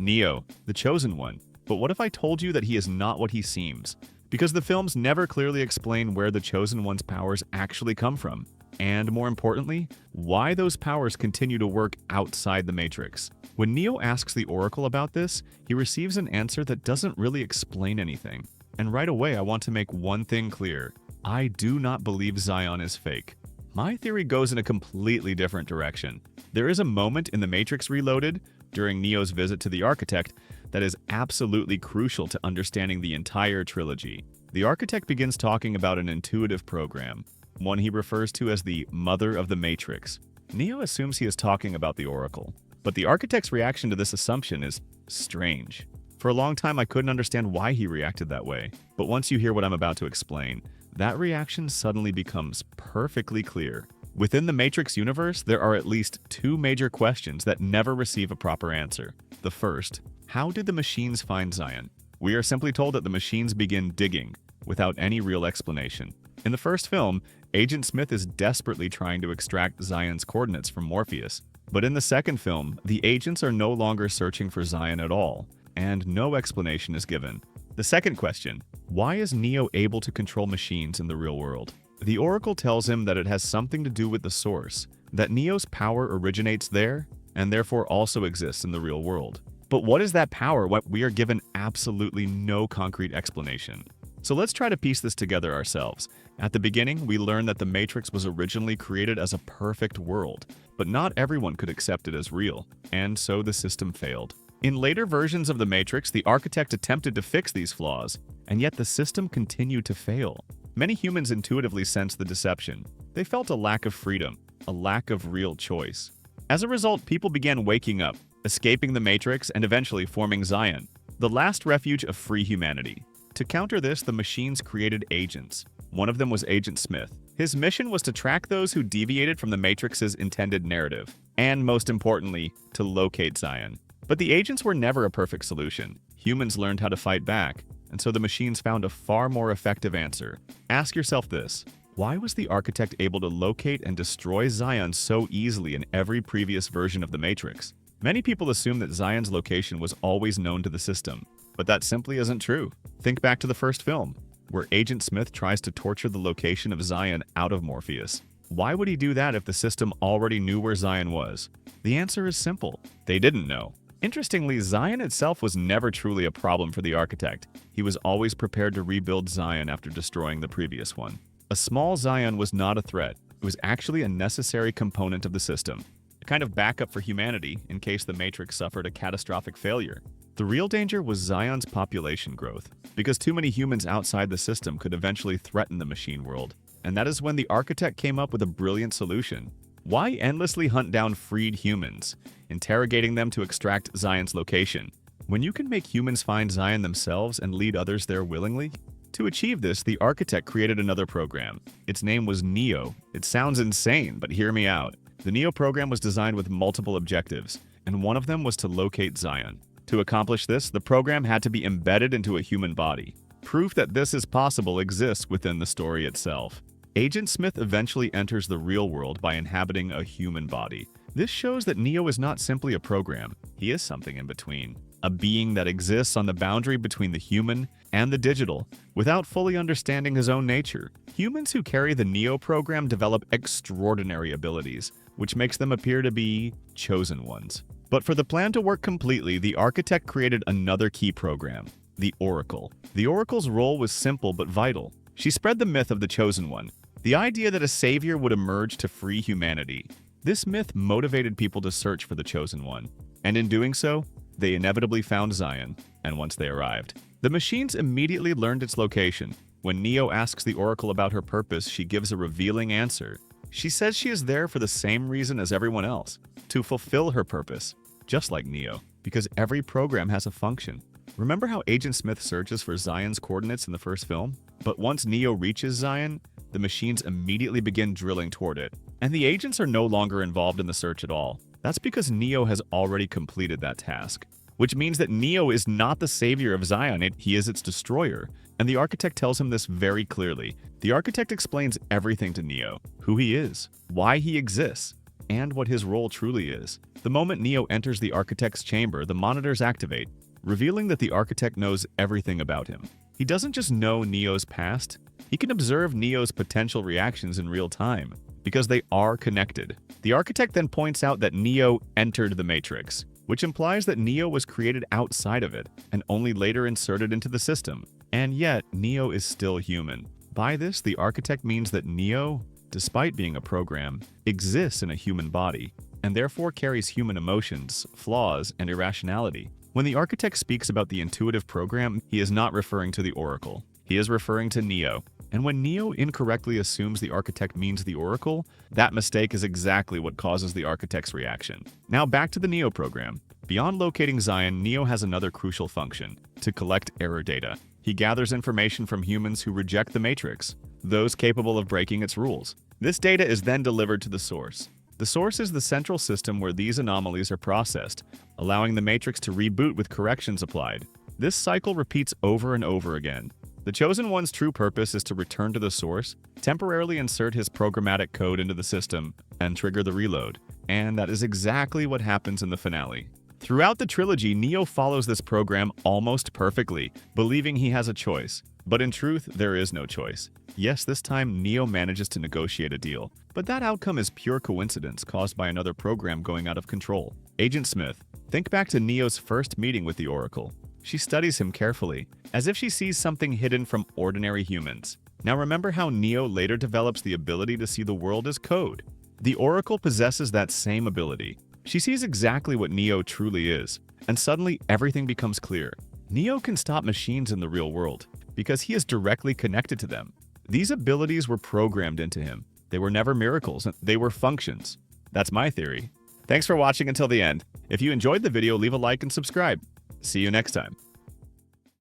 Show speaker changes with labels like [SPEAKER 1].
[SPEAKER 1] Neo, the chosen one. But what if I told you that he is not what he seems? Because the films never clearly explain where the chosen one's powers actually come from. And more importantly, why those powers continue to work outside the Matrix. When Neo asks the Oracle about this, he receives an answer that doesn't really explain anything. And right away, I want to make one thing clear. I do not believe Zion is fake. My theory goes in a completely different direction. There is a moment in The Matrix Reloaded, during Neo's visit to the Architect, that is absolutely crucial to understanding the entire trilogy. The Architect begins talking about an intuitive program, one he refers to as the Mother of the Matrix. Neo assumes he is talking about the Oracle, but the Architect's reaction to this assumption is strange. For a long time, I couldn't understand why he reacted that way, but once you hear what I'm about to explain, that reaction suddenly becomes perfectly clear. Within the Matrix universe, there are at least two major questions that never receive a proper answer. The first, how did the machines find Zion? We are simply told that the machines begin digging, without any real explanation. In the first film, Agent Smith is desperately trying to extract Zion's coordinates from Morpheus. But in the second film, the agents are no longer searching for Zion at all, and no explanation is given. The second question, why is Neo able to control machines in the real world? The Oracle tells him that it has something to do with the source, that Neo's power originates there, and therefore also exists in the real world. But what is that power when we are given absolutely no concrete explanation? So let's try to piece this together ourselves. At the beginning, we learn that the Matrix was originally created as a perfect world, but not everyone could accept it as real, and so the system failed. In later versions of the Matrix, the Architect attempted to fix these flaws, and yet the system continued to fail. Many humans intuitively sensed the deception. They felt a lack of freedom, a lack of real choice. As a result, people began waking up, escaping the Matrix, and eventually forming Zion, the last refuge of free humanity. To counter this, the machines created agents. One of them was Agent Smith. His mission was to track those who deviated from the Matrix's intended narrative, and most importantly, to locate Zion. But the agents were never a perfect solution. Humans learned how to fight back, and so the machines found a far more effective answer. Ask yourself this: why was the Architect able to locate and destroy Zion so easily in every previous version of the Matrix? Many people assume that Zion's location was always known to the system, but that simply isn't true. Think back to the first film, where Agent Smith tries to torture the location of Zion out of Morpheus. Why would he do that if the system already knew where Zion was? The answer is simple: they didn't know. Interestingly, Zion itself was never truly a problem for the Architect. He was always prepared to rebuild Zion after destroying the previous one. A small Zion was not a threat. It was actually a necessary component of the system, a kind of backup for humanity in case the Matrix suffered a catastrophic failure. The real danger was Zion's population growth, because too many humans outside the system could eventually threaten the machine world. And that is when the Architect came up with a brilliant solution. Why endlessly hunt down freed humans, interrogating them to extract Zion's location, when you can make humans find Zion themselves and lead others there willingly? To achieve this, the Architect created another program. Its name was Neo. It sounds insane, but hear me out. The Neo program was designed with multiple objectives, and one of them was to locate Zion. To accomplish this, the program had to be embedded into a human body. Proof that this is possible exists within the story itself. Agent Smith eventually enters the real world by inhabiting a human body. This shows that Neo is not simply a program. He is something in between. A being that exists on the boundary between the human and the digital, without fully understanding his own nature. Humans who carry the Neo program develop extraordinary abilities, which makes them appear to be chosen ones. But for the plan to work completely, the Architect created another key program, the Oracle. The Oracle's role was simple but vital. She spread the myth of the chosen one, the idea that a savior would emerge to free humanity. This myth motivated people to search for the chosen one, and in doing so, they inevitably found Zion, and once they arrived, the machines immediately learned its location. When Neo asks the Oracle about her purpose, she gives a revealing answer. She says she is there for the same reason as everyone else, to fulfill her purpose, just like Neo, because every program has a function. Remember how Agent Smith searches for Zion's coordinates in the first film? But once Neo reaches Zion, the machines immediately begin drilling toward it, and the agents are no longer involved in the search at all. That's because Neo has already completed that task, which means that Neo is not the savior of Zion, he is its destroyer, and the Architect tells him this very clearly. The Architect explains everything to Neo: who he is, why he exists, and what his role truly is. The moment Neo enters the architect's chamber, the monitors activate, revealing that the architect knows everything about him. He doesn't just know Neo's past, he can observe Neo's potential reactions in real time, because they are connected. The architect then points out that Neo entered the Matrix, which implies that Neo was created outside of it and only later inserted into the system. And yet, Neo is still human. By this, the architect means that Neo, despite being a program, exists in a human body, and therefore carries human emotions, flaws, and irrationality. When the architect speaks about the intuitive program, he is not referring to the Oracle. He is referring to Neo. And when Neo incorrectly assumes the architect means the Oracle, that mistake is exactly what causes the architect's reaction. Now back to the Neo program. Beyond locating Zion, Neo has another crucial function: to collect error data. He gathers information from humans who reject the Matrix, those capable of breaking its rules. This data is then delivered to the source. The source is the central system where these anomalies are processed, allowing the Matrix to reboot with corrections applied. This cycle repeats over and over again. The Chosen One's true purpose is to return to the source, temporarily insert his programmatic code into the system, and trigger the reload. And that is exactly what happens in the finale. Throughout the trilogy, Neo follows this program almost perfectly, believing he has a choice. But in truth, there is no choice. Yes, this time Neo manages to negotiate a deal, but that outcome is pure coincidence caused by another program going out of control. Agent Smith, think back to Neo's first meeting with the Oracle. She studies him carefully, as if she sees something hidden from ordinary humans. Now remember how Neo later develops the ability to see the world as code. The Oracle possesses that same ability. She sees exactly what Neo truly is, and suddenly everything becomes clear. Neo can stop machines in the real world, because he is directly connected to them. These abilities were programmed into him. They were never miracles, they were functions. That's my theory. Thanks for watching until the end. If you enjoyed the video, leave a like and subscribe. See you next time.